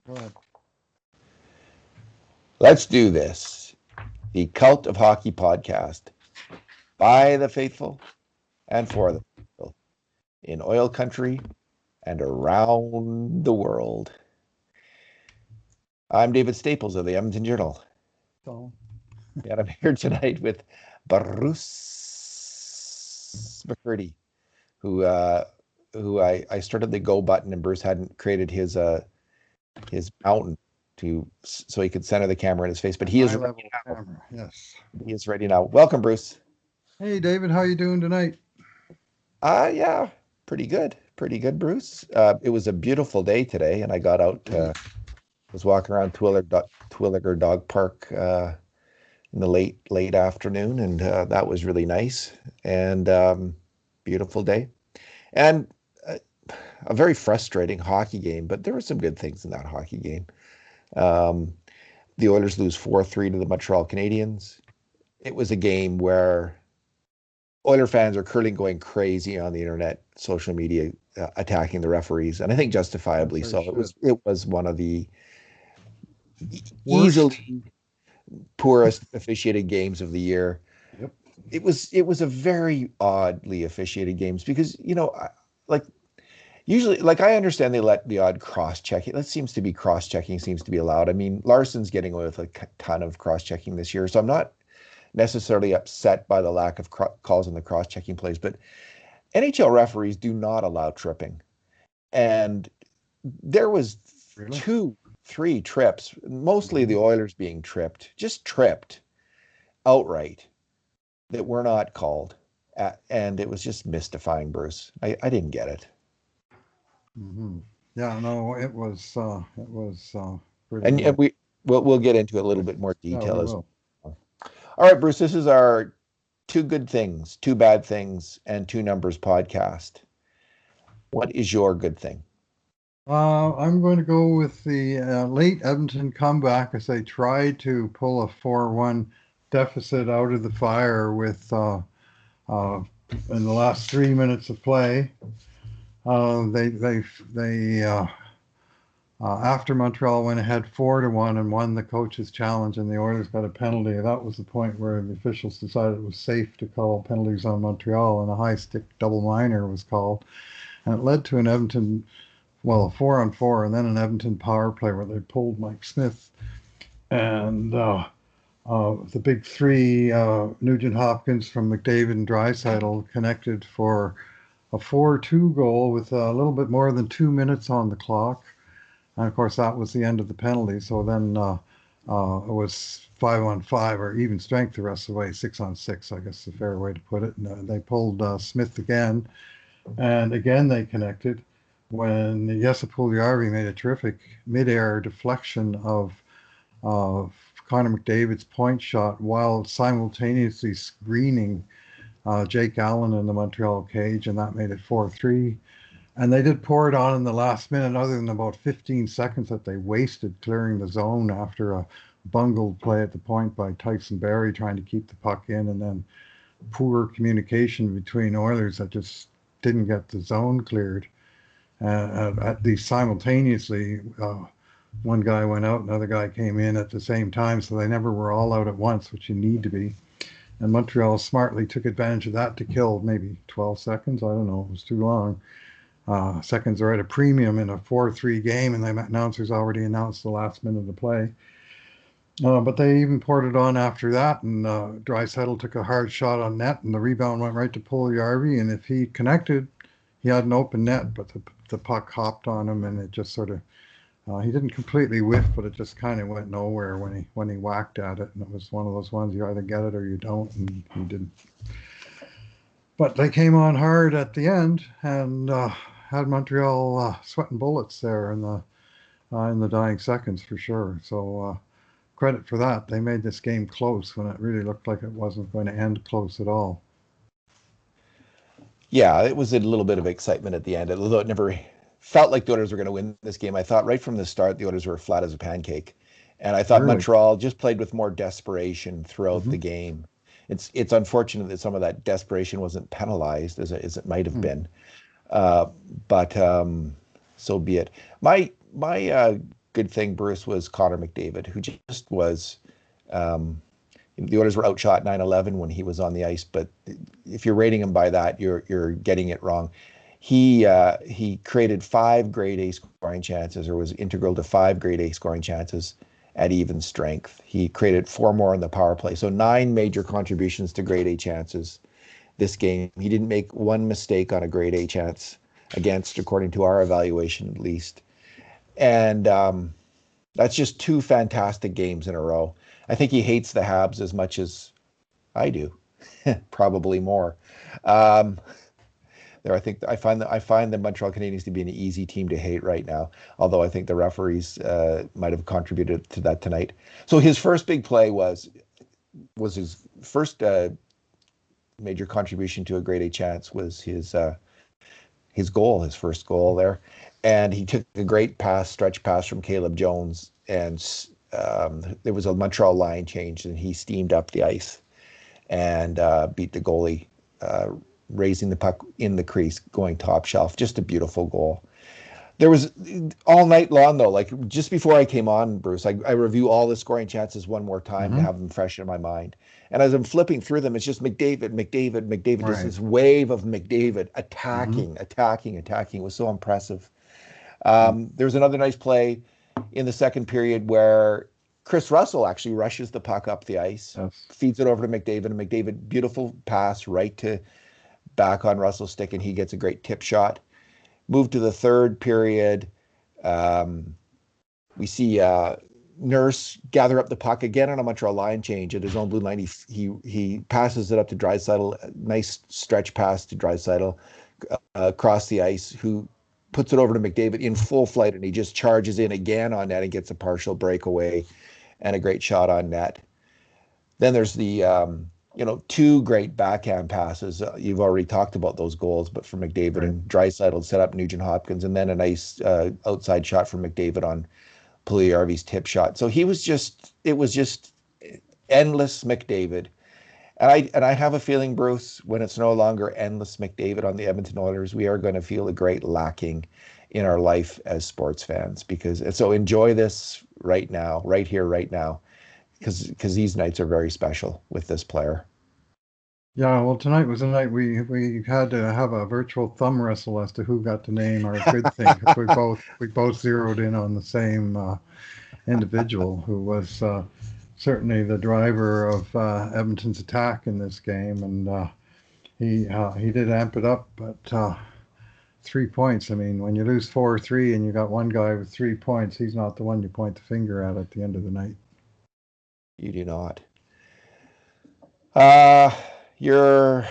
Go ahead. Let's do this. The Cult of Hockey podcast by the faithful and for the faithful in oil country and around the world. I'm David Staples of the Edmonton Journal, So, and I'm here tonight with Bruce McCurdy, who uh, who I started the go button and Bruce hadn't created his mountain to so he could center the camera in his face, but he is high ready level now. camera. Yes. He is ready now. Welcome, Bruce. Hey, David, how you doing tonight? Yeah, pretty good. Pretty good, Bruce. It was a beautiful day today, and I got out, Great. was walking around Twilliger Dog Park in the late afternoon, and that was really nice and beautiful day. And uh, a very frustrating hockey game, but there were some good things in that hockey game. Um, the Oilers lose 4-3 to the Montreal Canadiens. It was a game where Oiler fans are currently going crazy on the internet, social media, attacking the referees, and I think As justifiably they so. It should. was it was one of the Worst. easily poorest officiated games of the year. Yep. It was a very oddly officiated games because like usually, like I understand they let the odd cross checking. That seems to be cross checking seems to be allowed. I mean, Larson's getting away with a ton of cross checking this year, so I'm not necessarily upset by the lack of calls on the cross checking plays, but NHL referees do not allow tripping. And there was Really? two, three trips, mostly the Oilers being tripped, just tripped outright that were not called. And it was just mystifying, Bruce. I didn't get it. Mm-hmm. Yeah. No, it was pretty. And we'll get into a little bit more Yeah, detail we as will. well. All right, Bruce, this is our two good things, two bad things, and two numbers podcast. What is your good thing? I'm going to go with the late Edmonton comeback as they tried to pull a 4-1 deficit out of the fire with uh, in the last 3 minutes of play. They after Montreal went ahead 4-1 and won the coach's challenge, and the Oilers got a penalty. That was the point where the officials decided it was safe to call penalties on Montreal, and a high stick double minor was called, and it led to an Edmonton, well, a 4-on-4, and then an Edmonton power play where they pulled Mike Smith, and the big three, Nugent Hopkins from McDavid and Draisaitl, connected for a 4-2 goal with a little bit more than 2 minutes on the clock. And of course, that was the end of the penalty. So then it was 5-on-5 or even strength the rest of the way, 6-on-6, I guess is a fair way to put it. And they pulled Smith again, and again they connected when Jesse Puljujärvi made a terrific mid-air deflection of Connor McDavid's point shot while simultaneously screening Jake Allen in the Montreal cage, and that made it 4-3. And they did pour it on in the last minute, other than about 15 seconds that they wasted clearing the zone after a bungled play at the point by Tyson Barrie trying to keep the puck in, and then poor communication between Oilers that just didn't get the zone cleared. At least simultaneously, one guy went out, another guy came in at the same time, so they never were all out at once, which you need to be. And Montreal smartly took advantage of that to kill maybe 12 seconds. I don't know, it was too long. Seconds are at a premium in a 4-3 game, and the announcers already announced the last minute of play. But they even poured it on after that, and Draisaitl took a hard shot on net, and the rebound went right to Puljujärvi, and if he connected, he had an open net, but the puck hopped on him, and it just sort of he didn't completely whiff, but it just kind of went nowhere when he whacked at it, and it was one of those ones you either get it or you don't, and he didn't. But they came on hard at the end and had Montreal sweating bullets there in the dying seconds for sure. So credit for that. They made this game close when it really looked like it wasn't going to end close at all. Yeah, it was a little bit of excitement at the end, although it never felt like the Oilers were going to win this game. I thought right from the start the Oilers were flat as a pancake, and I thought Really. Montreal just played with more desperation throughout Mm-hmm. the game. It's unfortunate that some of that desperation wasn't penalized as it might have been, uh, but so be it. My good thing, Bruce, was Connor McDavid, who just was. The Oilers were outshot 9-11 when he was on the ice, but if you're rating him by that, you're getting it wrong. He created 5 grade A scoring chances, or was integral to 5 grade A scoring chances at even strength. He created 4 more on the power play, so 9 major contributions to grade A chances this game. He didn't make one mistake on a grade A chance against, according to our evaluation at least. And that's just 2 fantastic games in a row. I think he hates the Habs as much as I do, probably more. I find the Montreal Canadiens to be an easy team to hate right now. Although I think the referees might have contributed to that tonight. So his first big play was his first major contribution to a grade A chance was his goal, his first goal there, and he took a great stretch pass from Caleb Jones, and there was a Montreal line change, and he steamed up the ice and beat the goalie, raising the puck in the crease, going top shelf. Just a beautiful goal. There was all night long, though, like just before I came on, Bruce, I review all the scoring chances one more time to have them fresh in my mind. And as I'm flipping through them, it's just McDavid, Right. just this wave of McDavid attacking. It was so impressive. There was another nice play in the second period where Chris Russell actually rushes the puck up the ice, feeds it over to McDavid, and McDavid, beautiful pass right to back on Russell's stick, and he gets a great tip shot. Move to the third period. We see Nurse gather up the puck again on a Montreal line change at his own blue line. He passes it up to Draisaitl. Nice stretch pass to Draisaitl across the ice, who puts it over to McDavid in full flight, and he just charges in again on net and gets a partial breakaway and a great shot on net. Then there's the 2 great backhand passes. You've already talked about those goals, but from McDavid, Right. and Draisaitl set up Nugent Hopkins, and then a nice outside shot from McDavid on Puljujarvi's tip shot. So it was just endless McDavid. And I have a feeling, Bruce, when it's no longer endless McDavid on the Edmonton Oilers, we are going to feel a great lacking in our life as sports fans. So enjoy this right now, right here, right now, because these nights are very special with this player. Yeah, well, tonight was a night we had to have a virtual thumb wrestle as to who got to name our good thing, because we both zeroed in on the same individual who was certainly the driver of Edmonton's attack in this game, and he did amp it up, but 3 points. I mean, when you lose 4-3 and you got one guy with 3 points, he's not the one you point the finger at the end of the night. You do not. Your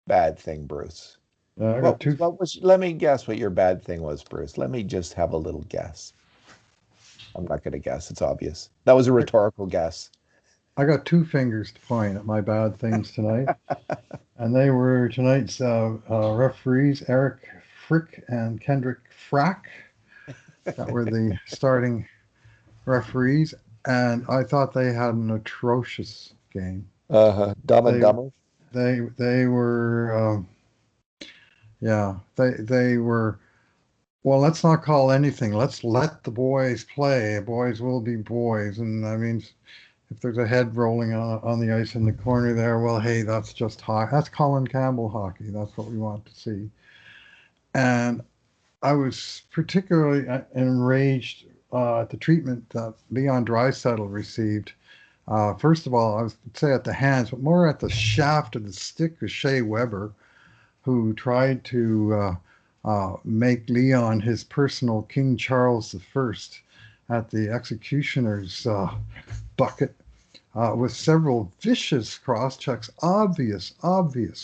bad thing, Bruce. I got two. Let me guess what your bad thing was, Bruce. Let me just have a little guess. I'm not going to guess. It's obvious. That was a rhetorical guess. I got 2 fingers to point at my bad things tonight, and they were tonight's referees, Eric Frick and Kendrick Frack, that were the starting referees, and I thought they had an atrocious game. Dumb and Dumber. They were, yeah, they were. Well, let's not call anything. Let's let the boys play. Boys will be boys, and I mean, if there's a head rolling on the ice in the corner there, well, hey, that's just hockey. That's Colin Campbell hockey. That's what we want to see. And I was particularly enraged at the treatment that Leon Draisaitl received. First of all, I would say at the hands, but more at the shaft of the stick of Shea Weber, who tried to make Leon his personal King Charles I at the executioner's bucket, with several vicious cross checks, obvious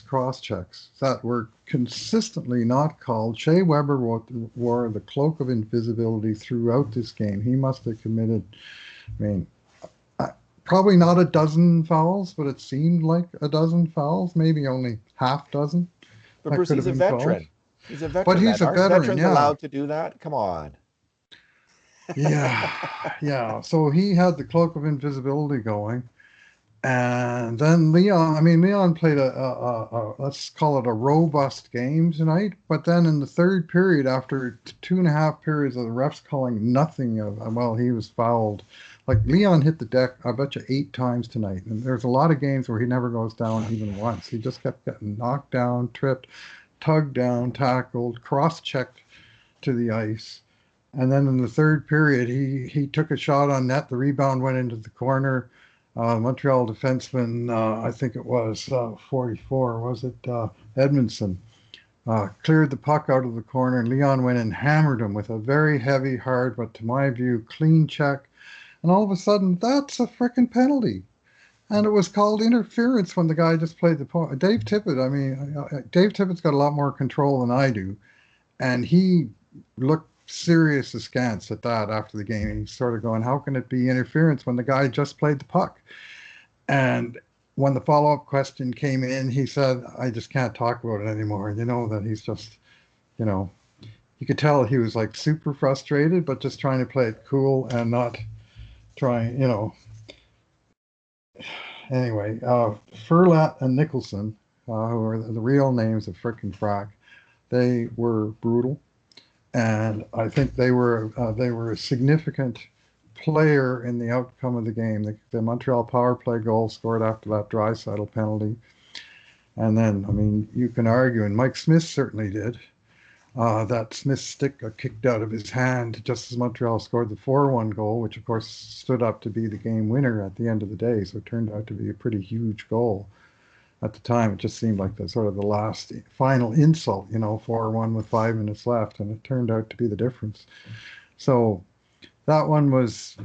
cross checks that were consistently not called. Shea Weber wore the cloak of invisibility throughout this game. He must have committed, I mean, probably not a dozen fouls, but it seemed like a dozen fouls, maybe only half dozen. But Bruce, he's a veteran. He's a veteran. But he's a veteran. Aren't veterans yeah. allowed to do that? Come on. Yeah. So he had the cloak of invisibility going, And then Leon played let's call it a robust game tonight. But then in the third period, after two and a half periods of the refs calling nothing of, well, he was fouled. Like Leon hit the deck, I bet you 8 times tonight. And there's a lot of games where he never goes down even once. He just kept getting knocked down, tripped, tugged down, tackled, cross-checked to the ice. And then in the third period, he took a shot on net. The rebound went into the corner. Montreal defenseman, I think it was 44, was it Edmondson, cleared the puck out of the corner, and Leon went and hammered him with a very heavy, hard, but to my view, clean check. And all of a sudden, that's a frickin' penalty. And it was called interference when the guy just played the point. Dave Tippett, Dave Tippett's got a lot more control than I do. And he looked serious askance at that after the game. He's sort of going, how can it be interference when the guy just played the puck? And when the follow-up question came in, he said, I just can't talk about it anymore. You know, that he's just, you know, you could tell he was like super frustrated, but just trying to play it cool and not trying, you know. Anyway, Furlat and Nicholson, who are the real names of frickin' Frack, they were brutal. And I think they were a significant player in the outcome of the game. The Montreal power play goal scored after that Draisaitl penalty, and then I mean you can argue, and Mike Smith certainly did. That Smith stick got kicked out of his hand just as Montreal scored the 4-1 goal, which of course stood up to be the game winner at the end of the day. So it turned out to be a pretty huge goal. At the time, it just seemed like the sort of the last final insult, you know, 4-1 with 5 minutes left, and it turned out to be the difference. So that one was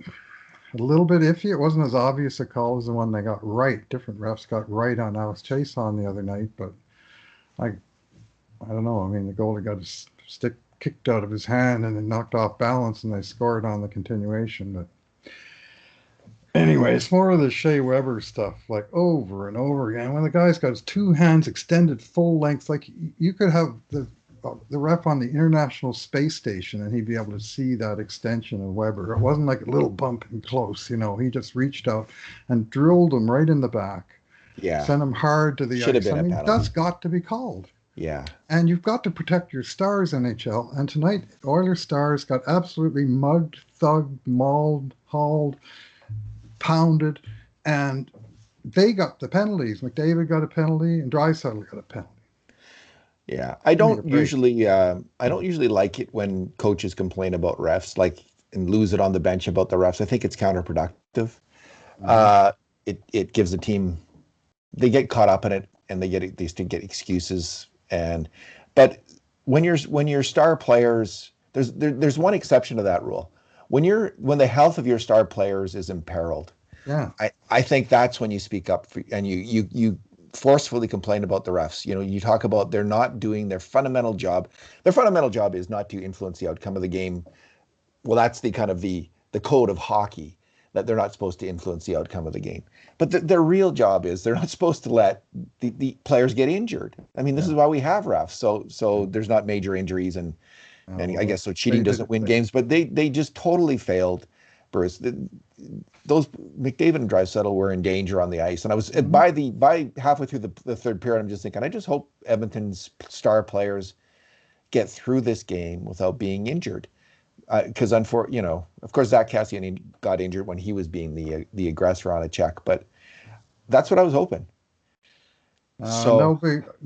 a little bit iffy. It wasn't as obvious a call as the one they got right. Different refs got right on Alex Chason the other night, but I don't know. I mean, the goalie got his stick kicked out of his hand and then knocked off balance, and they scored on the continuation. But anyway, it's more of the Shea Weber stuff, like over and over again. When the guy's got his two hands extended full length, like you could have the ref on the International Space Station, and he'd be able to see that extension of Weber. It wasn't like a little bump and close, you know. He just reached out and drilled him right in the back. Yeah. Sent him hard to the Should have ice. been I a mean, penalty. that's got to be called. Yeah. And you've got to protect your stars, NHL. And tonight, Oilers stars got absolutely mugged, thugged, mauled, hauled, pounded, and they got the penalties. McDavid got a penalty, and Draisaitl got a penalty. Yeah, I don't usually like it when coaches complain about refs, like and lose it on the bench about the refs. I think it's counterproductive. Mm-hmm. It gives the team, they get caught up in it, and they get excuses. But when your star players, there's one exception to that rule. When the health of your star players is imperiled, yeah, I think that's when you speak up and you forcefully complain about the refs. You know, you talk about they're not doing their fundamental job. Their fundamental job is not to influence the outcome of the game. Well, that's the kind of the code of hockey, that they're not supposed to influence the outcome of the game. But their real job is they're not supposed to let the players get injured. I mean, this is why we have refs. So there's not major injuries and I guess so cheating doesn't win games. But they just totally failed, Bruce. Those McDavid and Draisaitl were in danger on the ice, and I was by halfway through the third period, I'm just thinking, I just hope Edmonton's star players get through this game without being injured, because of course Zach Kassian got injured when he was being the aggressor on a check, but that's what I was hoping. So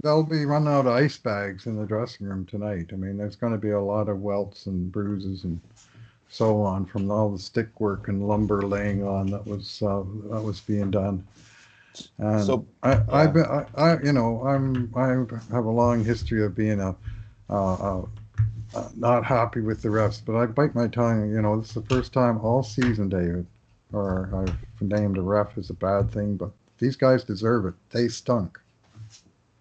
they'll be running out of ice bags in the dressing room tonight. I mean, there's going to be a lot of welts and bruises and so on from all the stick work and lumber laying on that was being done. And so I have a long history of being not happy with the refs, but I bite my tongue. You know, this is the first time all season, David, or I've named a ref as a bad thing, but these guys deserve it. They stunk.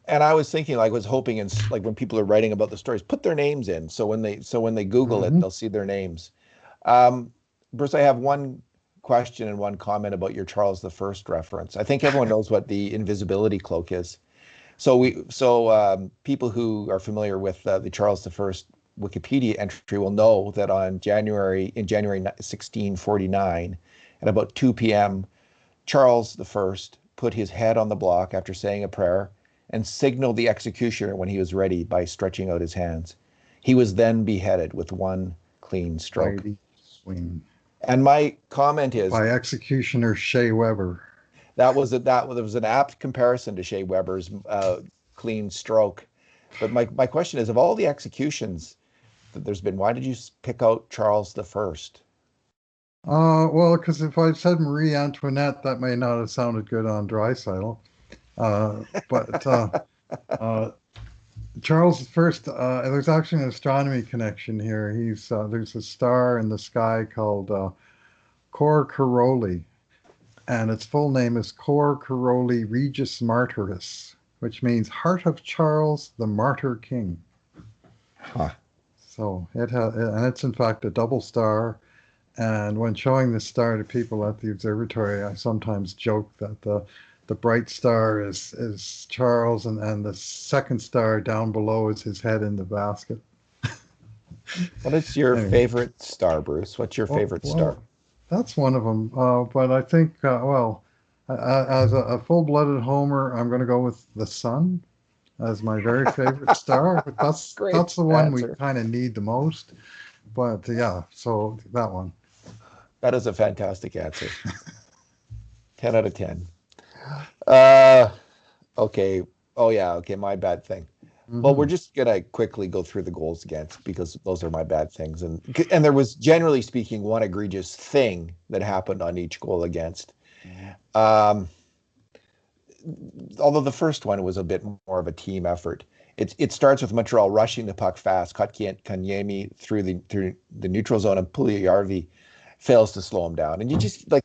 And I was thinking, was hoping, and like when people are writing about the stories, put their names in. So when they Google it, they'll see their names. Bruce, I have one question and one comment about your Charles I reference. I think everyone knows what the invisibility cloak is. So people who are familiar with the Charles I Wikipedia entry will know that in January 1649, at about 2 p.m., Charles I put his head on the block after saying a prayer and signaled the executioner when he was ready by stretching out his hands. He was then beheaded with one clean stroke. Mighty swing. And my comment is By executioner Shea Weber. that was an apt comparison to Shea Weber's clean stroke. But my question is, of all the executions that there's been, why did you pick out Charles I? Well, because if I said Marie Antoinette, that may not have sounded good on Draisaitl. But Charles I, there's actually an astronomy connection here. There's a star in the sky called Cor Caroli, and its full name is Cor Caroli Regis Martyris, which means Heart of Charles, the Martyr King. Huh. So and it's in fact a double star. And when showing this star to people at the observatory, I sometimes joke that the bright star is Charles, and the second star down below is his head in the basket. What is your Anyway. favorite star, Bruce? What's your favorite star? That's one of them. But I think, as a full-blooded homer, I'm going to go with the sun as my very favorite star. But that's Great the one we answer. kind of need the most. But yeah, so that one. That is a fantastic answer. 10 out of 10. Okay. Oh, yeah. Okay. My bad thing. Well, we're just going to quickly go through the goals against, because those are my bad things. And there was, generally speaking, one egregious thing that happened on each goal against. Although the first one was a bit more of a team effort. It starts with Montreal rushing the puck fast. Kotkaniemi through the neutral zone, and Puljujarvi fails to slow him down. And you just, like,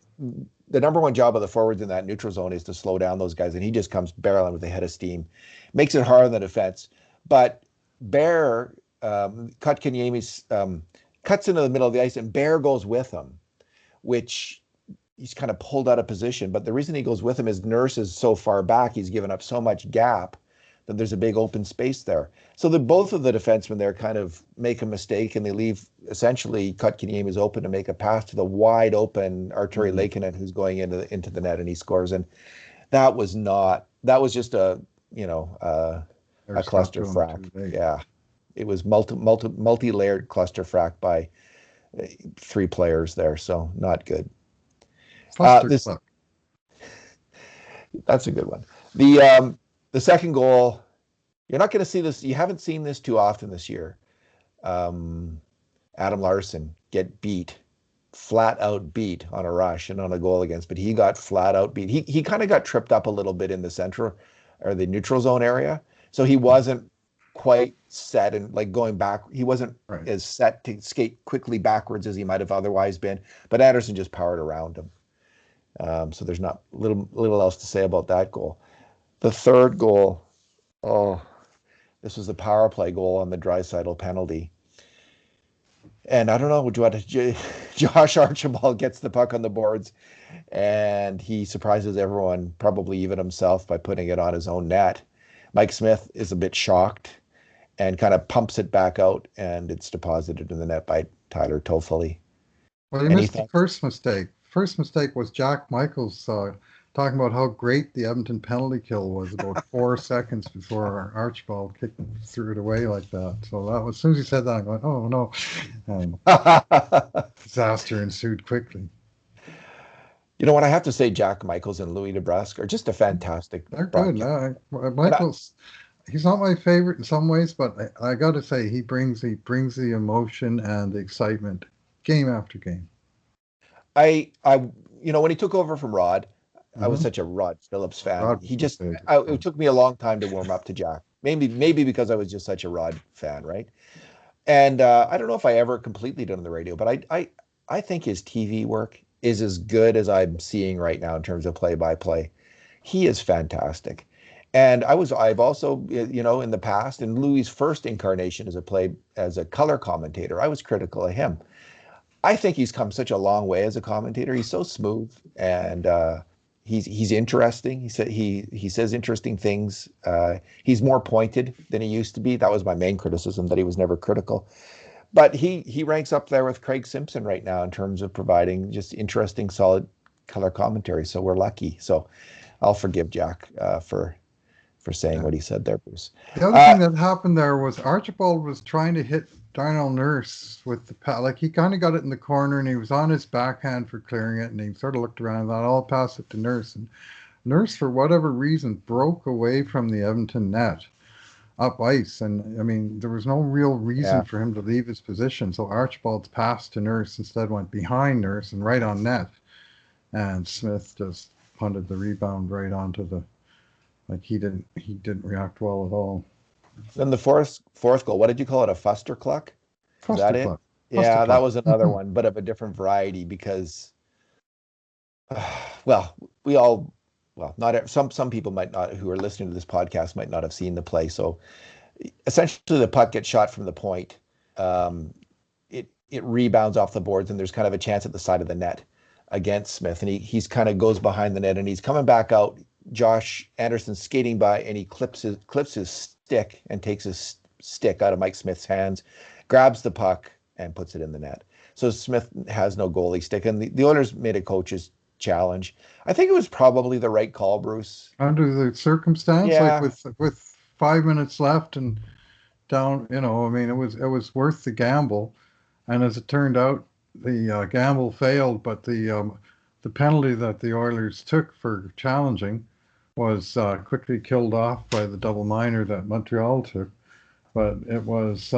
the number one job of the forwards in that neutral zone is to slow down those guys, and he just comes barreling with a head of steam. Makes it hard on the defense. But Bear, Kotkaniemi cuts into the middle of the ice, and Bear goes with him, which he's kind of pulled out of position. But the reason he goes with him is Nurse is so far back, he's given up so much gap that there's a big open space there. So both of the defensemen there kind of make a mistake, and they leave essentially Kotkaniemi is open to make a pass to the wide open Arturi Lehtinen, who's going into the net, and he scores. And that was just a cluster frack. Yeah, it was multi-layered cluster frack by three players there, so not good. That's a good one. The second goal, you're not going to see this. You haven't seen this too often this year. Adam Larsson get flat out beat on a rush and on a goal against, but he got flat out beat. He kind of got tripped up a little bit in the center or the neutral zone area. So he wasn't quite set and like going back. He wasn't as set to skate quickly backwards as he might have otherwise been, but Anderson just powered around him. So there's not little else to say about that goal. The third goal, this was the power play goal on the Draisaitl penalty. And I don't know, Josh Archibald gets the puck on the boards, and he surprises everyone, probably even himself, by putting it on his own net. Mike Smith is a bit shocked and kind of pumps it back out, and it's deposited in the net by Tyler Toffoli. Well, you missed the first mistake. First mistake was Jack Michaels talking about how great the Edmonton penalty kill was about 4 seconds before Archibald threw it away like that. So that was, as soon as he said that, I'm going, oh no. And disaster ensued quickly. You know what? I have to say, Jack Michaels and Louis DeBrusque are just a fantastic. They're good. Michaels, he's not my favorite in some ways, but I got to say he brings the emotion and the excitement game after game. When he took over from Rod, I was such a Rod Phillips fan. It took me a long time to warm up to Jack. Maybe because I was just such a Rod fan, right? And I don't know if I ever completely did on the radio, but I think his TV work is as good as I'm seeing right now in terms of play-by-play. He is fantastic. And I've also, in the past, in Louis' first incarnation as a color commentator, I was critical of him. I think he's come such a long way as a commentator. He's so smooth, and he's interesting. He says interesting things. He's more pointed than he used to be. That was my main criticism, that he was never critical. But he ranks up there with Craig Simpson right now in terms of providing just interesting, solid color commentary, so we're lucky. So I'll forgive Jack for saying what he said there, Bruce. The other thing that happened there was Archibald was trying to hit Darnell Nurse with the pad. Like he kind of got it in the corner and he was on his backhand for clearing it and he sort of looked around and thought, I'll pass it to Nurse. And Nurse, for whatever reason, broke away from the Edmonton net up ice. And I mean, there was no real reason for him to leave his position. So Archibald's pass to Nurse instead went behind Nurse and right on net. And Smith just punted the rebound right onto the. Like he didn't react well at all. Then the fourth goal, what did you call it? A fustercluck? Is that it? Yeah, that was another one, but of a different variety because, well, not some people might not, who are listening to this podcast, might not have seen the play. So essentially, the puck gets shot from the point. It rebounds off the boards, and there's kind of a chance at the side of the net against Smith, and he's kind of goes behind the net, and he's coming back out. Josh Anderson's skating by and he clips his stick and takes his stick out of Mike Smith's hands, grabs the puck and puts it in the net. So Smith has no goalie stick, and the Oilers made a coach's challenge. I think it was probably the right call, Bruce. Under the circumstance, like with 5 minutes left and down, I mean, it was worth the gamble. And as it turned out, the gamble failed, but the penalty that the Oilers took for challenging was quickly killed off by the double minor that Montreal took. But it was.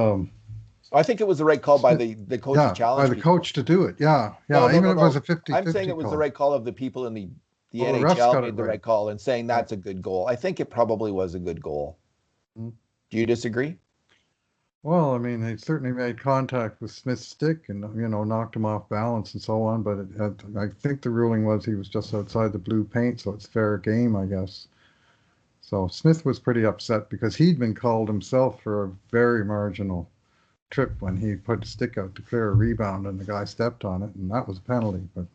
I think it was the right call by the coach's challenge. By the coach to do it. Yeah. No, Even if it was a 50-50 I'm saying it was call. the right call of the people in the NHL made the right call and saying that's a good goal. I think it probably was a good goal. Mm-hmm. Do you disagree? Well, I mean, he certainly made contact with Smith's stick and, knocked him off balance and so on. But I think the ruling was he was just outside the blue paint, so it's fair game, I guess. So Smith was pretty upset because he'd been called himself for a very marginal trip when he put his stick out to clear a rebound and the guy stepped on it, and that was a penalty. But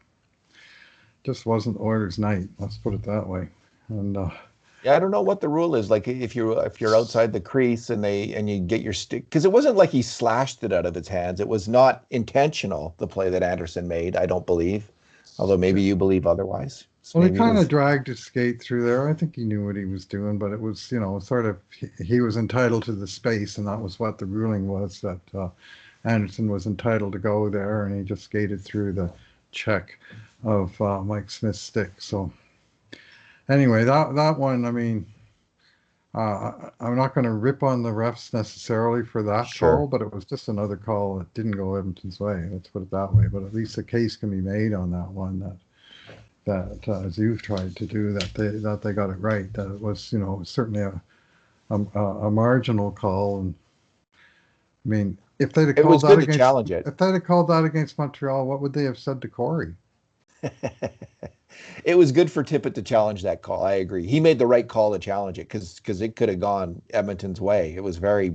just wasn't Oilers' night, let's put it that way. And I don't know what the rule is. Like if you're outside the crease and you get your stick, because it wasn't like he slashed it out of his hands. It was not intentional, the play that Anderson made, I don't believe. Although maybe you believe otherwise. So well, he kind of dragged his skate through there. I think he knew what he was doing, but it was, sort of, he was entitled to the space, and that was what the ruling was, that Anderson was entitled to go there, and he just skated through the check of Mike Smith's stick. So anyway, that one, I mean, I'm not going to rip on the refs necessarily for that call, but it was just another call that didn't go Edmonton's way. Let's put it that way. But at least a case can be made on that one that as you've tried to do, that they got it right. That it was, certainly a marginal call. And I mean, if they'd have called that against, if they'd have called that against Montreal, what would they have said to Corey? It was good for Tippett to challenge that call. I agree. He made the right call to challenge it because it could have gone Edmonton's way. It's like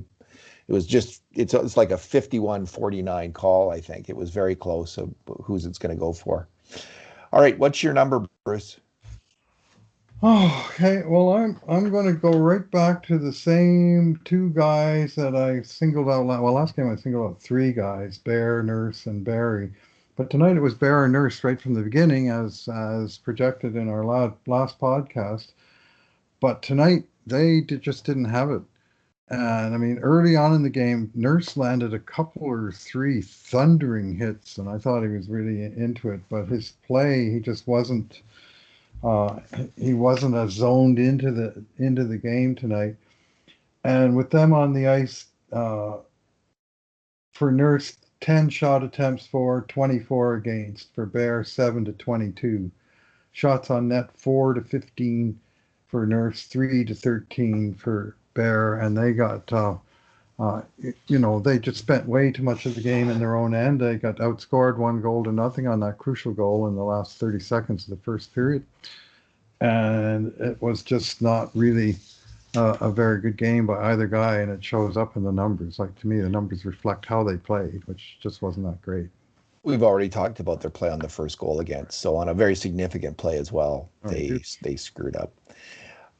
a 51-49 call, I think. It was very close of who's it's going to go for. All right, what's your number, Bruce? Oh, okay. Well, I'm going to go right back to the same two guys that I singled out. Well, last game I singled out three guys, Bear, Nurse, and Barry. But tonight it was Bear and Nurse right from the beginning, as projected in our last podcast. But tonight they just didn't have it. And I mean, early on in the game, Nurse landed a couple or three thundering hits, and I thought he was really into it. But his play, he just wasn't. He wasn't as zoned into the game tonight. And with them on the ice, for Nurse, 10 shot attempts for, 24 against. For Bear, 7-22. Shots on net, 4-15 for Nurse, 3-13 for Bear. And they got, they just spent way too much of the game in their own end. They got outscored 1-0 on that crucial goal in the last 30 seconds of the first period. And it was just not really a very good game by either guy, and it shows up in the numbers. Like, to me, the numbers reflect how they played, which just wasn't that great. We've already talked about their play on the first goal against, so on a very significant play as well, they screwed up.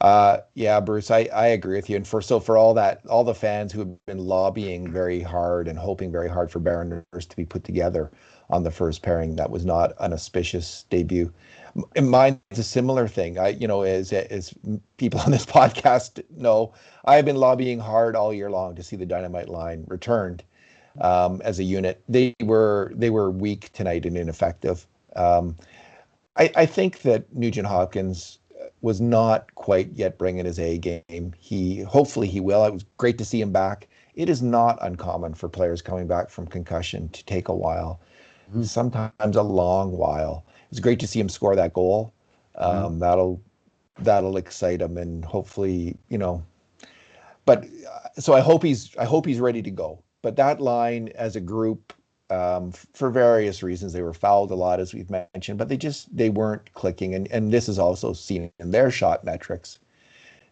Yeah, Bruce, I agree with you. And for all the fans who have been lobbying very hard and hoping very hard for Baroners to be put together on the first pairing, that was not an auspicious debut. And mine is a similar thing. As people on this podcast know, I've been lobbying hard all year long to see the Dynamite line returned as a unit. They were weak tonight and ineffective. Um, I think that Nugent Hopkins was not quite yet bringing his A game. Hopefully he will. It was great to see him back. It is not uncommon for players coming back from concussion to take a while, Mhm. sometimes a long while. It's great to see him score that goal. Yeah. That'll excite him, and hopefully, but so I hope he's ready to go. But that line as a group, for various reasons, they were fouled a lot, as we've mentioned, but they weren't clicking, and this is also seen in their shot metrics.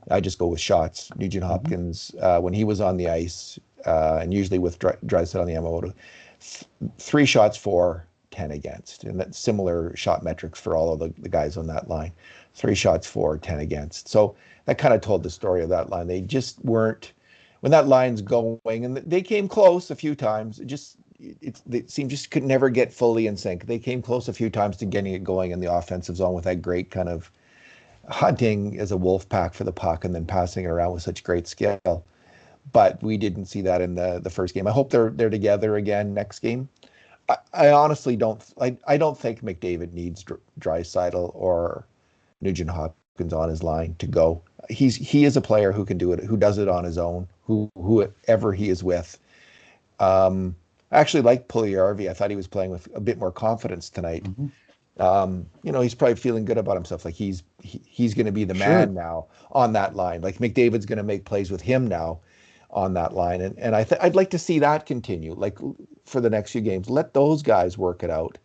I just go with shots. Nugent Mhm. Hopkins, when he was on the ice, and usually with Drysdale on the Yamamoto, 3 shots for, 10 against, and that's similar shot metrics for all of the guys on that line. 3 shots for, 10 against. So that kind of told the story of that line. They just weren't when that line's going, and they came close a few times. It seemed just could never get fully in sync. They came close a few times to getting it going in the offensive zone with that great kind of hunting as a wolf pack for the puck and then passing it around with such great skill. But we didn't see that in the first game. I hope they're together again next game. I honestly don't. I don't think McDavid needs Draisaitl or Nugent Hopkins on his line to go. He is a player who can do it, who does it on his own, whoever he is with. I actually like Puljujärvi. I thought he was playing with a bit more confidence tonight. Mhm. He's probably feeling good about himself. Like he's going to be the Should. man now on that line. Like McDavid's going to make plays with him now on that line, and I'd like to see that continue. Like for the next few games, let those guys work it out.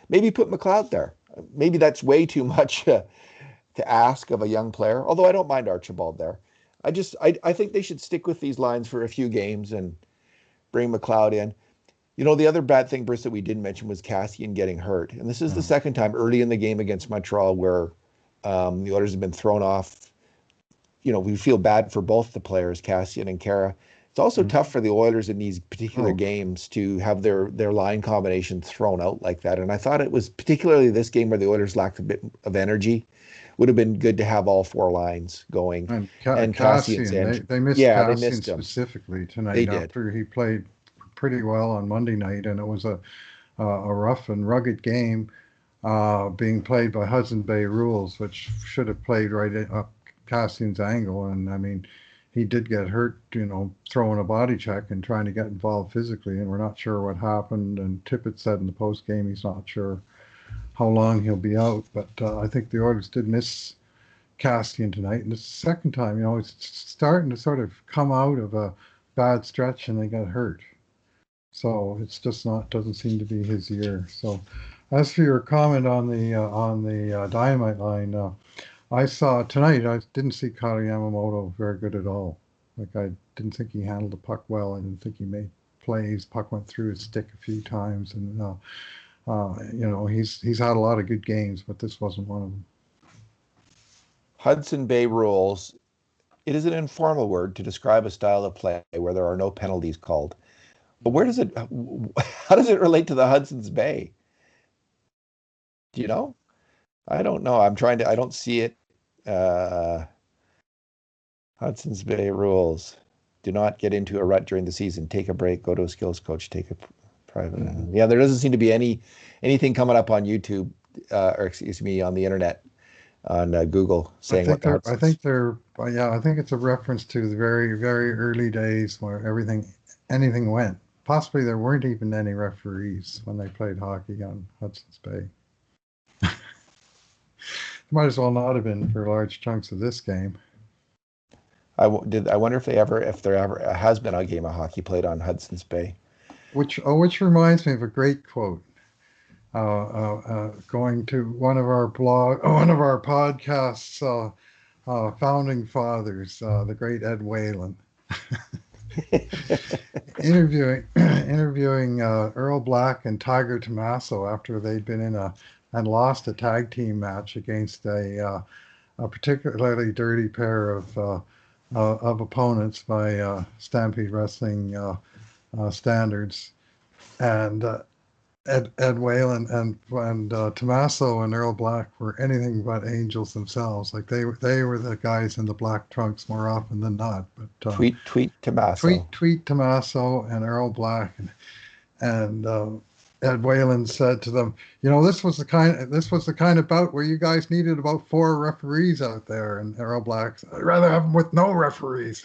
Maybe put McLeod there. Maybe that's way too much to ask of a young player. Although I don't mind Archibald there. I think they should stick with these lines for a few games and bring McLeod in. The other bad thing, Britt, that we didn't mention was Cassian getting hurt. And this is the Yeah. second time early in the game against Montreal where the Oilers have been thrown off. We feel bad for both the players, Cassian and Kara. It's also Mhm. tough for the Oilers in these particular Oh, games to have their line combination thrown out like that. And I thought it was particularly this game where the Oilers lacked a bit of energy. Would have been good to have all 4 lines going. and And Cassian's Cassian, they injured. they missed Yeah, they Cassian missed him. specifically They tonight did. after he played pretty well on Monday night, and it was a rough and rugged game being played by Hudson Bay rules, which should have played up Cassian's angle. And I mean, he did get hurt, throwing a body check and trying to get involved physically, and we're not sure what happened. And Tippett said in the post game he's not sure how long he'll be out, but I think the Oilers did miss Castian tonight. And the second time, it's starting to sort of come out of a bad stretch and they got hurt. So it's just not, doesn't seem to be his year. So as for your comment on the dynamite line, I saw tonight, I didn't see Kyle Yamamoto very good at all. Like I didn't think he handled the puck well. I didn't think he made plays. Puck went through his stick a few times, and he's had a lot of good games, but this wasn't one of them. Hudson Bay rules. It is an informal word to describe a style of play where there are no penalties called. But how does it relate to the Hudson's Bay? Do you know? I don't know. I don't see it. Uh, Hudson's Bay rules. Do not get into a rut during the season. Take a break, go to a skills coach, take a private. Mhm. Yeah, there doesn't seem to be anything coming up on YouTube, or excuse me, on the internet, on Google I saying what think the they're, I Hudson's. think they're, yeah, I think it's a reference to the very, very early days where anything went. Possibly there weren't even any referees when they played hockey on Hudson's Bay. Might as well not have been for large chunks of this game. I wonder if there ever has been a game of hockey played on Hudson's Bay. Which reminds me of a great quote. Going to one of our podcasts, founding fathers, the great Ed Whalen, interviewing Earl Black and Tiger Tommaso after they'd been in and lost a tag team match against a particularly dirty pair of opponents by Stampede Wrestling standards, and Ed Whalen and Tommaso and Earl Black were anything but angels themselves. Like they were the guys in the black trunks more often than not. But Tweet Tommaso. tweet Tommaso and Earl Black and Ed Whalen said to them, this was the kind of bout where you guys needed about 4 referees out there. And Earl Black said, I'd rather have them with no referees.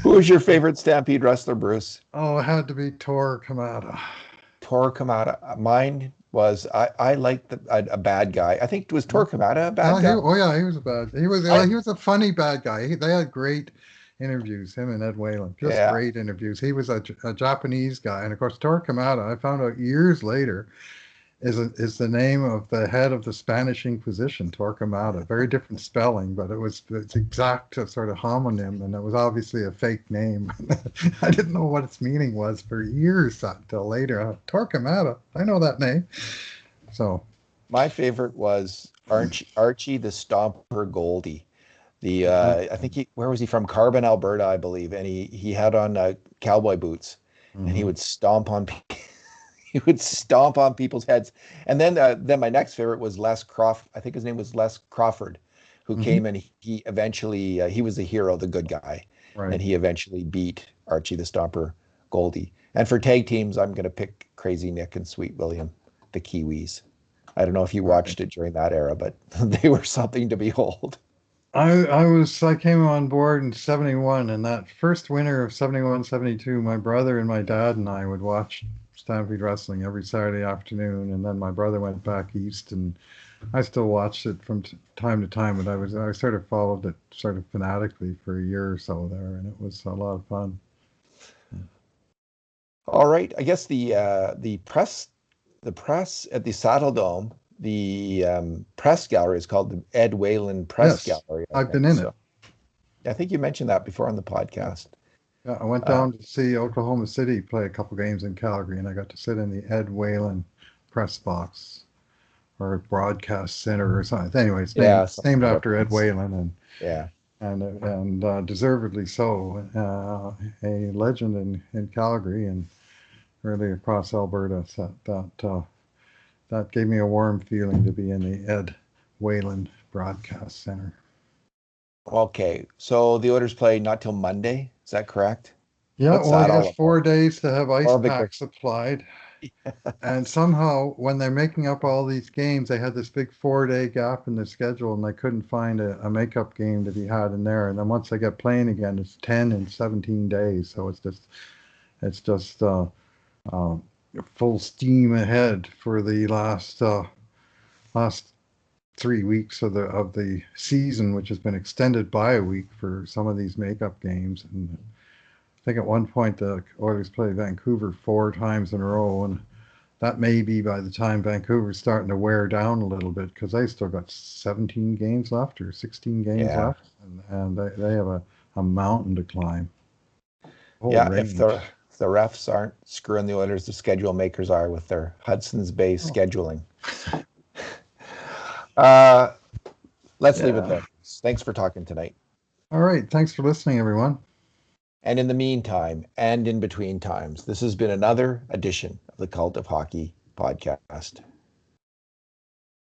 Who was your favorite Stampede wrestler, Bruce? Oh, it had to be Tor Kamada. Tor Kamada. Mine was I liked a bad guy. I think it was Tor Kamada a bad guy. He was a bad. He was a funny bad guy. They had great interviews, him and Ed Whalen, just great interviews. He was a Japanese guy, and of course Tor Kamada, I found out years later, is the name of the head of the Spanish Inquisition, Torquemada. Very different spelling, but it's exact sort of homonym, and it was obviously a fake name. I didn't know what its meaning was for years until later. Torquemada, I know that name. So, my favorite was Archie the Stomper Goldie. I think where was he from? Carbon, Alberta, I believe, and he had on cowboy boots, and he would stomp on people's heads. And then my next favorite was Les Crawford. I think his name was Les Crawford, who came and he eventually he was the hero, the good guy, right. And he eventually beat Archie the Stomper Goldie. And for tag teams, I'm going to pick Crazy Nick and Sweet William, the Kiwis. I don't know if you watched it during that era, but they were something to behold. I came on board in 71, and that first winter of 71, 72, my brother and my dad and I would watch Stampede Wrestling every Saturday afternoon, and then my brother went back east, and I still watched it from time to time, but I sort of followed it sort of fanatically for a year or so there, and it was a lot of fun. All right, I guess the press at the Saddle Dome, the press gallery is called the Ed Whalen Press Gallery. I've been in it. I think you mentioned that before on the podcast. Yeah, I went down to see Oklahoma City play a couple games in Calgary, and I got to sit in the Ed Whalen press box or broadcast center or something. Anyway, it's named after Ed Whalen, and deservedly so. A legend in Calgary and really across Alberta. So that gave me a warm feeling to be in the Ed Whalen Broadcast Center. Okay, so the Oilers play not till Monday. Is that correct? Yeah, I got 4 days to have ice packs applied. And somehow, when they're making up all these games, they had this big 4-day gap in the schedule, and they couldn't find a makeup game to be had in there. And then once they get playing again, it's 10 and 17 days. So it's just full steam ahead for the last 3 weeks of the season, which has been extended by a week for some of these makeup games. And I think at one point the Oilers played Vancouver 4 times in a row, and that may be by the time Vancouver's starting to wear down a little bit, because they still got 17 games left or 16 games left, and they have a mountain to climb. If the refs aren't screwing the Oilers, the schedule makers are with their Hudson's Bay scheduling. Let's leave it there. Thanks for talking tonight. All right. Thanks for listening, everyone. And in the meantime, and in between times, this has been another edition of the Cult of Hockey podcast.